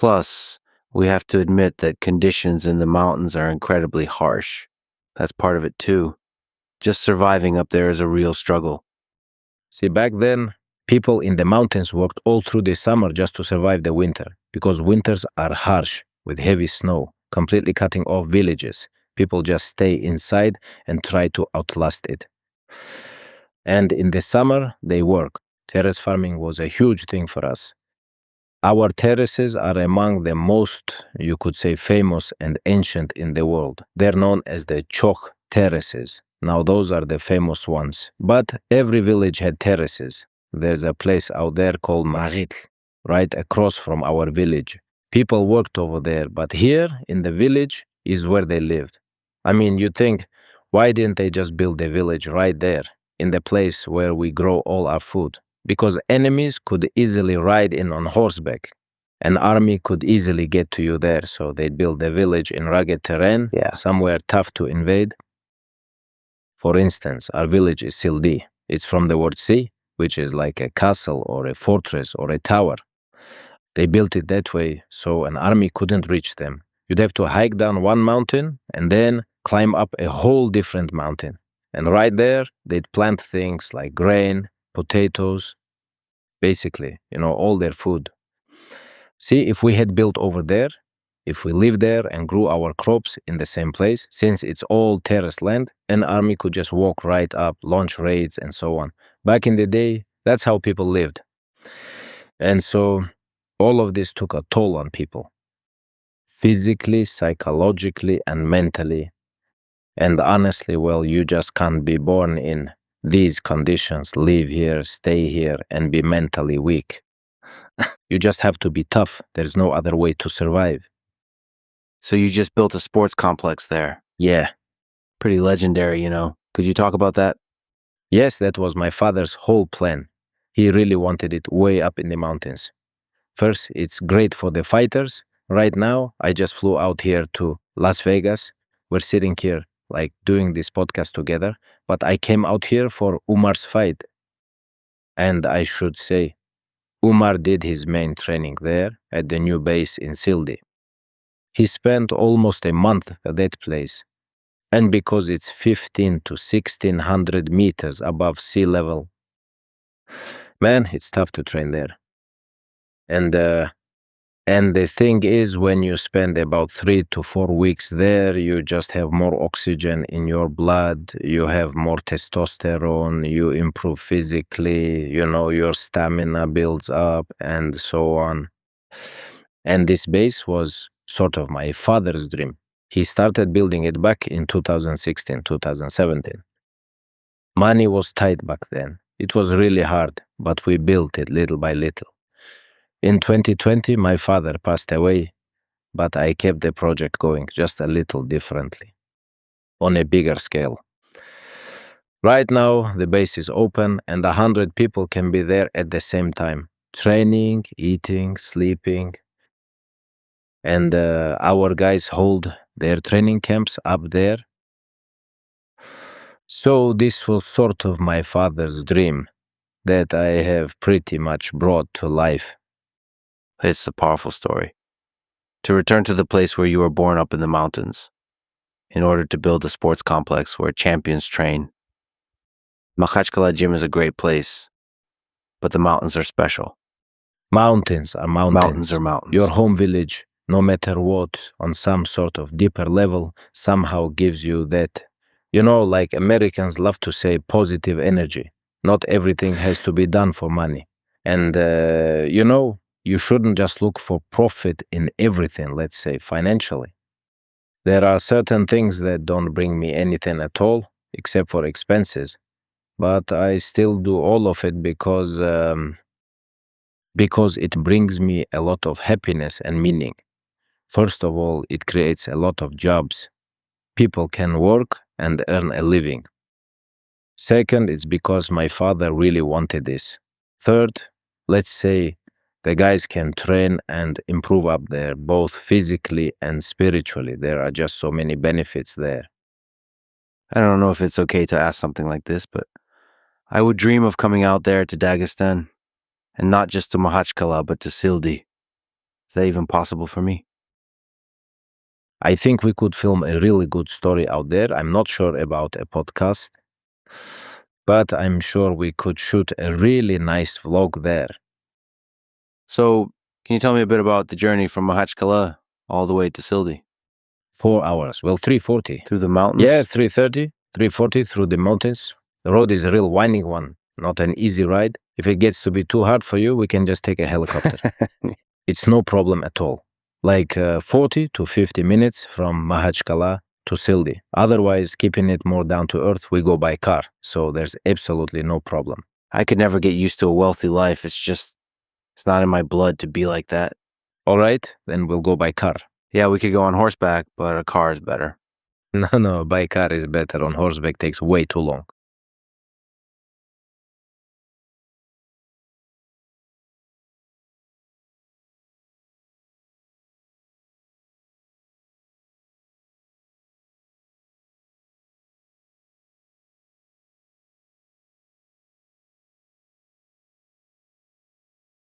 Plus, we have to admit that conditions in the mountains are incredibly harsh. That's part of it too. Just surviving up there is a real struggle. See, back then, people in the mountains worked all through the summer just to survive the winter, because winters are harsh with heavy snow, completely cutting off villages. People just stay inside and try to outlast it. And in the summer, they work. Terrace farming was a huge thing for us. Our terraces are among the most, you could say, famous and ancient in the world. They're known as the Chokh terraces. Now, those are the famous ones. But every village had terraces. There's a place out there called Marit, right across from our village. People worked over there, but here in the village is where they lived. I mean, you think, why didn't they just build a village right there, in the place where we grow all our food? Because enemies could easily ride in on horseback. An army could easily get to you there, so they'd build a village in rugged terrain, somewhere tough to invade. For instance, our village is Sildi. It's from the word si, which is like a castle or a fortress or a tower. They built it that way so an army couldn't reach them. You'd have to hike down one mountain and then climb up a whole different mountain. And right there, they'd plant things like grain, potatoes, basically, all their food. See, if we had built over there, if we lived there and grew our crops in the same place, since it's all terraced land, an army could just walk right up, launch raids, and so on. Back in the day, that's how people lived. And so all of this took a toll on people, physically, psychologically, and mentally. And honestly, well, you just can't be born in these conditions, live here, stay here, and be mentally weak. You just have to be tough. There's no other way to survive. So you just built a sports complex there. Yeah. Pretty legendary, Could you talk about that? Yes, that was my father's whole plan. He really wanted it way up in the mountains. First, it's great for the fighters. Right now, I just flew out here to Las Vegas. We're sitting here, doing this podcast together. But I came out here for Umar's fight. And I should say, Umar did his main training there at the new base in Sildi. He spent almost a month at that place. And because it's 15 to 1600 meters above sea level, man, it's tough to train there. And the thing is, when you spend about 3 to 4 weeks there, you just have more oxygen in your blood, you have more testosterone, you improve physically, your stamina builds up, and so on. And this base was sort of my father's dream. He started building it back in 2016, 2017. Money was tight back then. It was really hard, but we built it little by little. In 2020, my father passed away, but I kept the project going just a little differently, on a bigger scale. Right now, the base is open and 100 people can be there at the same time, training, eating, sleeping. And our guys hold their training camps up there. So this was sort of my father's dream that I have pretty much brought to life. It's a powerful story. To return to the place where you were born up in the mountains, in order to build a sports complex where champions train. Makhachkala Gym is a great place, but the mountains are special. Mountains are mountains. Mountains are mountains. Your home village, no matter what, on some sort of deeper level, somehow gives you that, like Americans love to say, positive energy. Not everything has to be done for money. And, you shouldn't just look for profit in everything, let's say, financially. There are certain things that don't bring me anything at all, except for expenses. But I still do all of it because it brings me a lot of happiness and meaning. First of all, it creates a lot of jobs. People can work and earn a living. Second, it's because my father really wanted this. Third, let's say the guys can train and improve up there, both physically and spiritually. There are just so many benefits there. I don't know if it's okay to ask something like this, but I would dream of coming out there to Dagestan, and not just to Makhachkala, but to Sildi. Is that even possible for me? I think we could film a really good story out there. I'm not sure about a podcast, but I'm sure we could shoot a really nice vlog there. So, can you tell me a bit about the journey from Makhachkala all the way to Sildi? 4 hours. Well, 3:40. Through the mountains? Yeah, 3:30, 3:40 through the mountains. The road is a real winding one, not an easy ride. If it gets to be too hard for you, we can just take a helicopter. It's no problem at all. Like 40 to 50 minutes from Makhachkala to Sildi. Otherwise, keeping it more down to earth, we go by car. So there's absolutely no problem. I could never get used to a wealthy life. It's not in my blood to be like that. All right, then we'll go by car. Yeah, we could go on horseback, but a car is better. No, by car is better. On horseback takes way too long.